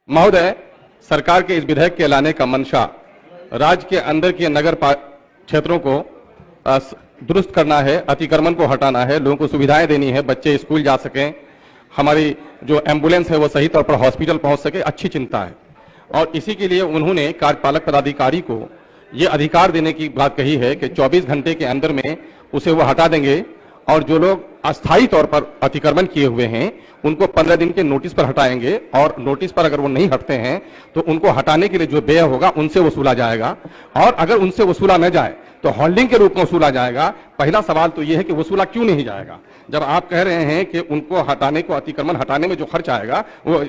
महोदय, सरकार के इस विधेयक के लाने का मंशा राज्य के अंदर के नगर क्षेत्रों को दुरुस्त करना है, अतिक्रमण को हटाना है, लोगों को सुविधाएं देनी है, बच्चे स्कूल जा सकें, हमारी जो एम्बुलेंस है वो सही तौर पर हॉस्पिटल पहुंच सके, अच्छी चिंता है। और इसी के लिए उन्होंने कार्यपालक पदाधिकारी को ये अधिकार देने की बात कही है कि 24 घंटे के अंदर में उसे वो हटा देंगे और जो लोग अस्थायी तौर पर अतिक्रमण किए हुए हैं उनको 15 दिन के नोटिस पर हटाएंगे और नोटिस पर अगर वो नहीं हटते हैं तो उनको हटाने के लिए जो व्यय होगा उनसे वसूला जाएगा और अगर उनसे वसूला न जाए तो होल्डिंग के रूप में वसूला जाएगा। पहला सवाल तो यह है कि वसूला क्यों नहीं जाएगा? जब आप कह रहे हैं कि उनको हटाने को, अतिक्रमण हटाने में जो खर्च आएगा वो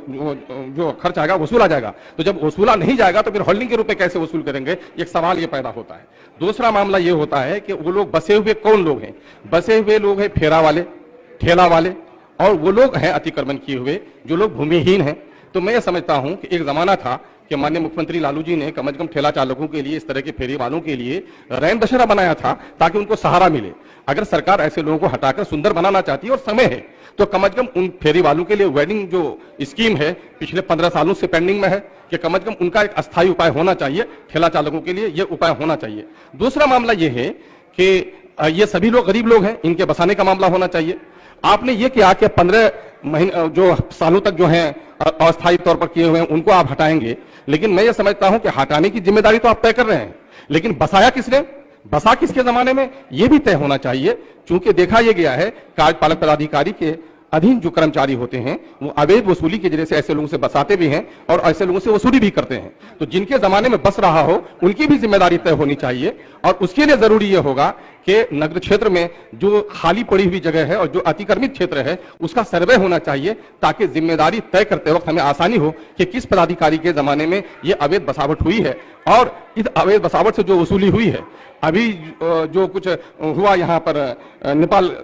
जो खर्च आएगा वसूला जाएगा, तो जब वसूला नहीं जाएगा तो फिर होल्डिंग के रूप में कैसे वसूल करेंगे? एक सवाल ये पैदा होता है। दूसरा मामला ये होता है कि वो लोग बसे हुए कौन लोग हैं? बसे हुए लोग हैं फेरा वाले, ठेला वाले, और वो लोग हैं अतिक्रमण किए हुए जो लोग भूमिहीन हैं। तो मैं ये समझता हूं कि एक जमाना था कि माननीय मुख्यमंत्री लालू जी ने कम से कम ठेला चालकों के लिए, इस तरह के फेरी वालों के लिए रैन बसेरा बनाया था ताकि उनको सहारा मिले। अगर सरकार ऐसे लोगों को हटाकर सुंदर बनाना चाहती है और समय है तो कम से कम उन फेरी वालों के लिए वेडिंग जो स्कीम है पिछले 15 सालों से पेंडिंग में है कि कम से कम उनका एक अस्थायी उपाय होना चाहिए, ठेला चालकों के लिए यह उपाय होना चाहिए। दूसरा मामला यह है कि ये सभी लोग गरीब लोग हैं, इनके बसाने का मामला होना चाहिए। आपने ये किया कि 15 महीने जो सालों तक जो है अस्थायी तौर पर किए हुए हैं उनको आप हटाएंगे, लेकिन मैं ये समझता हूं कि हटाने की जिम्मेदारी तो आप तय कर रहे हैं, लेकिन बसाया किसने, बसा किसके जमाने में, यह भी तय होना चाहिए। चूंकि देखा यह गया है कार्यपालक पदाधिकारी के अधीन जो कर्मचारी होते हैं वो अवैध वसूली के जरिए से ऐसे लोगों से बसाते भी हैं और ऐसे लोगों से वसूली भी करते हैं। तो जिनके जमाने में बस रहा हो उनकी भी जिम्मेदारी तय होनी चाहिए और उसके लिए जरूरी यह होगा कि नगर क्षेत्र में जो खाली पड़ी हुई जगह है और जो अतिक्रमित क्षेत्र है उसका सर्वे होना चाहिए ताकि जिम्मेदारी तय करते वक्त हमें आसानी हो कि किस पदाधिकारी के जमाने में यह अवैध बसावट हुई है और इस अवैध बसावट से जो वसूली हुई है। अभी जो कुछ हुआ यहाँ पर नेपाल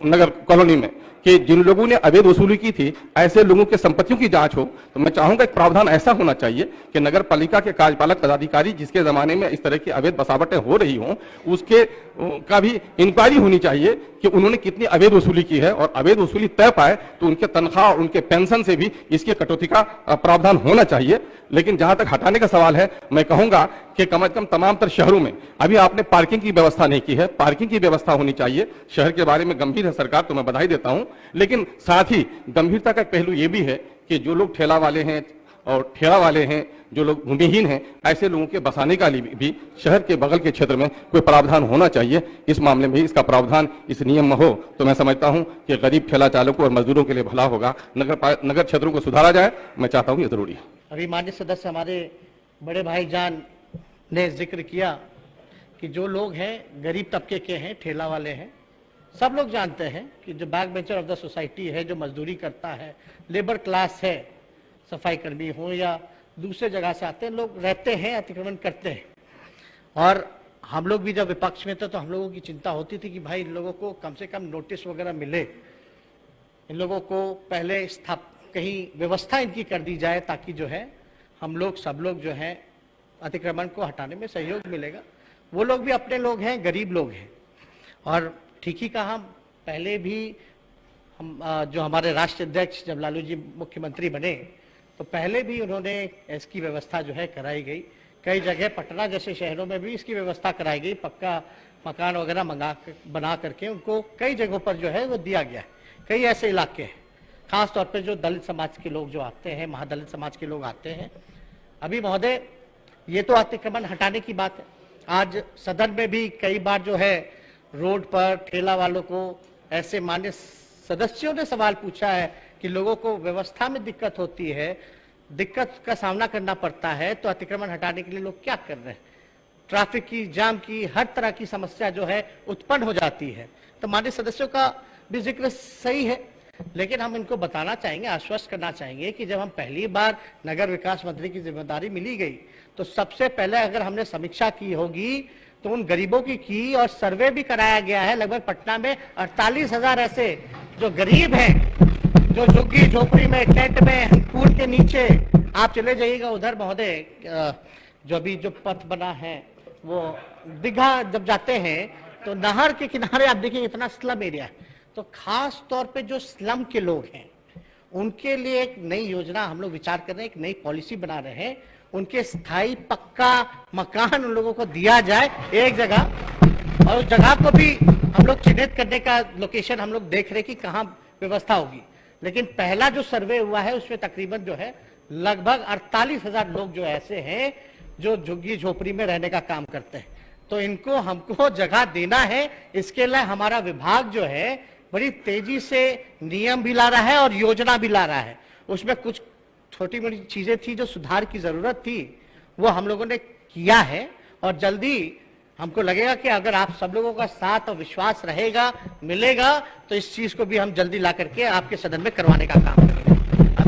नगर कॉलोनी में कि जिन लोगों ने अवैध वसूली की थी ऐसे लोगों के संपत्तियों की जांच हो, तो मैं चाहूंगा एक प्रावधान ऐसा होना चाहिए कि नगर पालिका के कार्यपालक पदाधिकारी जिसके जमाने में इस तरह की अवैध बसावटें हो रही हों उसके का भी इंक्वायरी होनी चाहिए कि उन्होंने कितनी अवैध वसूली की है और अवैध वसूली तय पाए तो उनके तनख्वाह और उनके पेंशन से भी इसकी कटौती का प्रावधान होना चाहिए। लेकिन जहां तक हटाने का सवाल है, मैं कहूंगा कि कम से कम तमाम तर शहरों में अभी आपने पार्किंग की व्यवस्था नहीं की है, पार्किंग की व्यवस्था होनी चाहिए। शहर के बारे में गंभीर है सरकार, तो मैं बधाई देता हूं, लेकिन साथ ही गंभीरता का पहलू यह भी है कि जो लोग ठेला वाले हैं और ठेला वाले हैं, जो लोग भूमिहीन हैं, ऐसे लोगों के बसाने का लिए भी शहर के बगल के क्षेत्र में कोई प्रावधान होना चाहिए। इस मामले में इसका प्रावधान इस नियम में हो तो मैं समझता हूं कि गरीब ठेला चालकों और मजदूरों के लिए भला होगा। नगर क्षेत्रों को सुधारा जाए, मैं चाहता हूं ये जरूरी है। अभी माननीय सदस्य हमारे बड़े भाईजान ने जिक्र किया कि जो लोग हैं गरीब तबके के हैं, ठेला वाले हैं, सब लोग जानते हैं कि जो back bencher of the society है, जो मजदूरी करता है, लेबर क्लास है, सफाई कर्मी हो या दूसरे जगह से आते हैं, लोग रहते हैं, अतिक्रमण करते हैं। और हम लोग भी जब विपक्ष में थे तो हम लोगों की चिंता होती थी कि भाई इन लोगों को कम से कम नोटिस वगैरह मिले, इन लोगों को पहले कहीं व्यवस्था इनकी कर दी जाए ताकि जो है हम लोग सब लोग जो है अतिक्रमण को हटाने में सहयोग मिलेगा। वो लोग भी अपने लोग हैं, गरीब लोग हैं। और ठीक ही कहा, पहले भी हम जो हमारे राष्ट्रीय अध्यक्ष जब लालू जी मुख्यमंत्री बने तो पहले भी उन्होंने इसकी व्यवस्था जो है कराई गई। कई जगह पटना जैसे शहरों में भी इसकी व्यवस्था कराई गई, पक्का मकान वगैरह बना करके उनको कई जगहों पर जो है वो दिया गया है। कई ऐसे इलाके हैं, खास तौर पे जो दलित समाज के लोग जो आते हैं, महादलित समाज के लोग आते हैं। अभी महोदय ये तो अतिक्रमण हटाने की बात है। आज सदन में भी कई बार जो है रोड पर ठेला वालों को ऐसे मान्य सदस्यों ने सवाल पूछा है कि लोगों को व्यवस्था में दिक्कत होती है, दिक्कत का सामना करना पड़ता है, तो अतिक्रमण हटाने के लिए लोग क्या कर रहे हैं? ट्रैफिक की, जाम की, हर तरह की समस्या जो है उत्पन्न हो जाती है। तो मान्य सदस्यों का भी जिक्र सही है, लेकिन हम इनको बताना चाहेंगे, आश्वस्त करना चाहेंगे कि जब हम पहली बार नगर विकास मंत्री की जिम्मेदारी मिली गई तो सबसे पहले अगर हमने समीक्षा की होगी तो उन गरीबों की और सर्वे भी कराया गया है। लगभग पटना में 48,000 ऐसे जो गरीब हैं, जो झुग्गी झोपड़ी में, टेंट में, पूल के नीचे, आप चले जाइएगा उधर महोदय, जो अभी जो पथ बना है वो दीघा जब जाते हैं तो नहर के किनारे आप देखिए इतना स्लम एरिया है। तो खास तौर पे जो स्लम के लोग हैं उनके लिए एक नई योजना हम लोग विचार कर रहे हैं, एक नई पॉलिसी बना रहे हैं। उनके स्थायी पक्का मकान उन लोगों को दिया जाए एक जगह, और उस जगह को भी हम लोग चिन्हित करने का लोकेशन हम लोग देख रहे हैं कि कहाँ व्यवस्था होगी। लेकिन पहला जो सर्वे हुआ है उसमें तकरीबन जो है लगभग 48,000 लोग जो ऐसे हैं जो झुग्गी झोपड़ी में रहने का काम करते हैं। तो इनको हमको जगह देना है। इसके लिए हमारा विभाग जो है बड़ी तेजी से नियम भी ला रहा है और योजना भी ला रहा है। उसमें कुछ छोटी बड़ी चीजें थी जो सुधार की जरूरत थी, वो हम लोगों ने किया है। और जल्दी हमको लगेगा कि अगर आप सब लोगों का साथ और विश्वास रहेगा, मिलेगा, तो इस चीज को भी हम जल्दी ला करके आपके सदन में करवाने का काम करेंगे।